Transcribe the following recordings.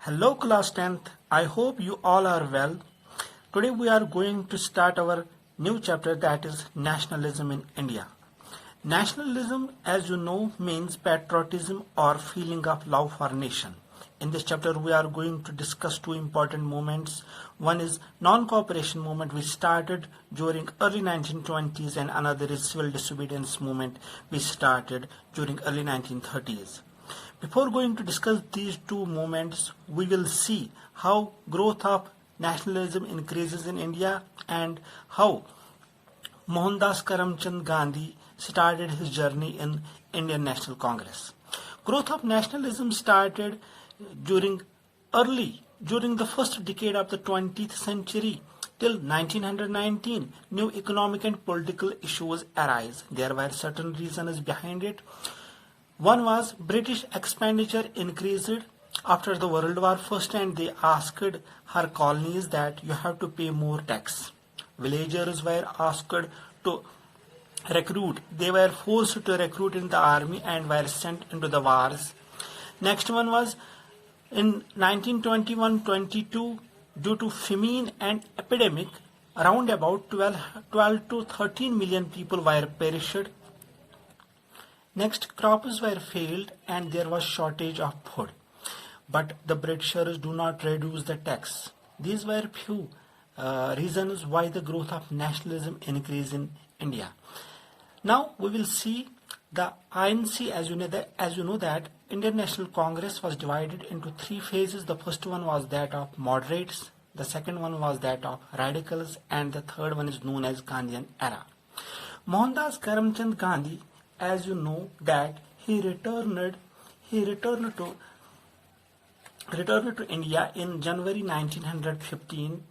Hello class 10th. I hope you all are well. Today we are going to start our new chapter, that is nationalism in India. Nationalism, as you know, means patriotism or feeling of love for nation. In this chapter we are going to discuss two important movements. One is non-cooperation movement which started during early 1920s, and another is civil disobedience movement which started during early 1930s. Before going to discuss these two movements, we will see how growth of nationalism increases in India and how Mohandas Karamchand Gandhi started his journey in Indian National Congress. Growth of nationalism started during the first decade of the 20th century till 1919. New economic and political issues arise. There were certain reasons behind it. One was British expenditure increased after the World War I, and they asked her colonies that you have to pay more tax. Villagers were asked to recruit. They were forced to recruit in the army and were sent into the wars. Next one was in 1921-22, due to famine and epidemic, around about 12 to 13 million people were perished. Next, crops were failed and there was shortage of food. But the Britishers do not reduce the tax. These were few reasons why the growth of nationalism increased in India. Now we will see the INC. As you know that Indian National Congress was divided into three phases. The first one was that of moderates, the second one was that of radicals, and the third one is known as Gandhian era. Mohandas Karamchand Gandhi, as you know that he returned to India in January 1915.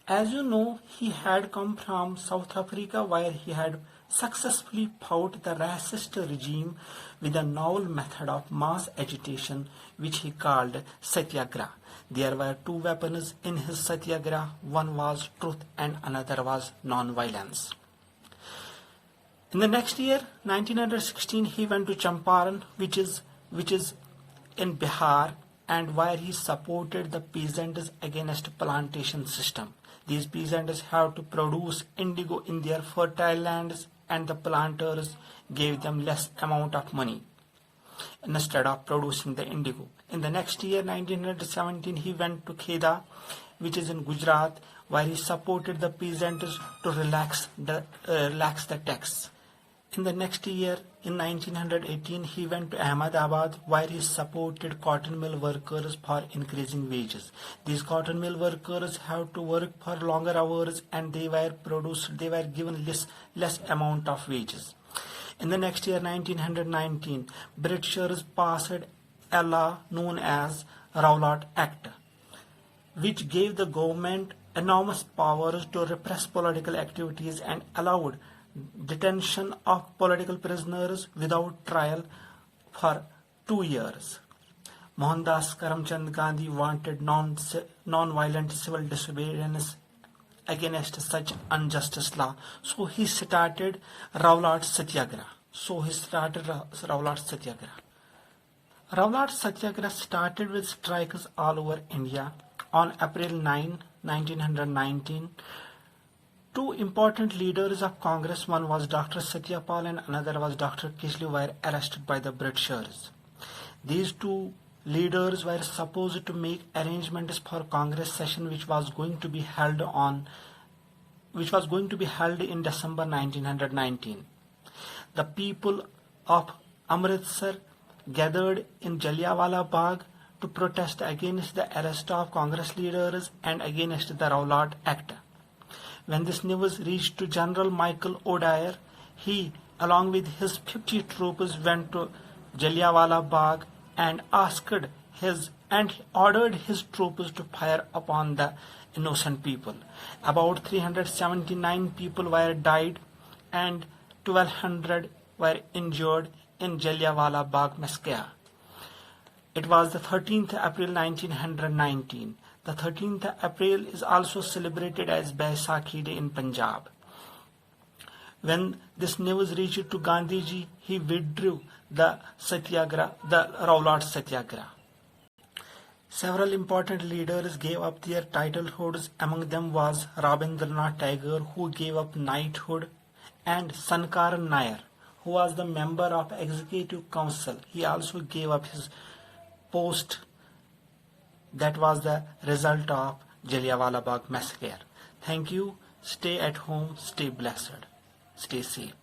As you know, he had come from South Africa, where he had successfully fought the racist regime with a novel method of mass agitation which he called Satyagraha. There were two weapons in his Satyagraha. One was truth and another was non-violence. In the next year, 1916, he went to Champaran, which is in Bihar, and where he supported the peasants against plantation system. These peasants have to produce indigo in their fertile lands, and the planters gave them less amount of money instead of producing the indigo. In the next year, 1917, he went to Kheda, which is in Gujarat, where he supported the peasants to relax the tax. In the next year, in 1918, he went to Ahmedabad, where he supported cotton mill workers for increasing wages. These cotton mill workers have to work for longer hours, and they were given less amount of wages. In the next year, 1919, Britishers passed a law known as Rowlatt Act, which gave the government enormous powers to repress political activities and allowed detention of political prisoners without trial for 2 years. Mohandas Karamchand Gandhi wanted non-violent civil disobedience against such injustice law. So he started Rowlatt Satyagraha. Rowlatt Satyagraha started with strikes all over India. On April 9, 1919, two important leaders of Congress, one was Dr. Satyapal and another was Dr. Kishley, were arrested by the Britishers. These two leaders were supposed to make arrangements for Congress session which was going to be held in December 1919. The people of Amritsar gathered in Jallianwala Bagh to protest against the arrest of Congress leaders and against the Rowlatt Act. When this news reached to General Michael O'Dwyer, he, along with his 50 troops, went to Jallianwala Bagh and ordered his troops to fire upon the innocent people. About 379 people were died and 1200 were injured in Jallianwala Bagh massacre. It was the 13th April 1919. The 13th April is also celebrated as Baisakhi Day in Punjab. When this news reached to Gandhiji, he withdrew the Rowlatt Satyagraha. Several important leaders gave up their titlehoods. Among them was Rabindranath Tagore, who gave up knighthood, and Sankaran Nair, who was the member of Executive Council. He also gave up his post. That was the result of Jallianwala Bagh massacre. Thank you. Stay at home. Stay blessed. Stay safe.